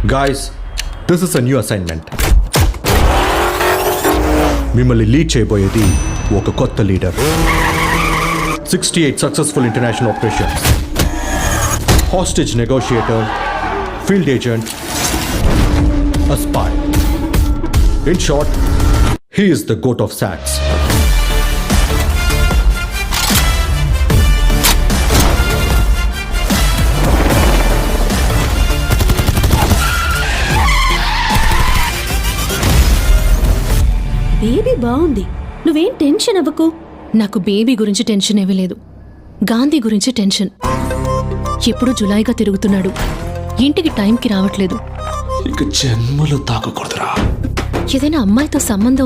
Guys, this is a new assignment. మిమ్మల్ని lead చేయబోయేది ఒక కొత్త leader. 68 successful international operations, hostage negotiator, field agent, a spy. In short, he is the goat of SATS. Baby బాగుంది, నువ్వేం tension అవ్వకు. నాకు baby గురించి tension ఏమీ లేదు, గాంధీ గురించి టెన్షన్. ఎప్పుడు జులాయిగా తిరుగుతున్నాడు, ఇంటికి టైంకి రావట్లేదు. ఇక జన్మలో తాకకూడదురా. ఏదైనా అమ్మాయితో సంబంధం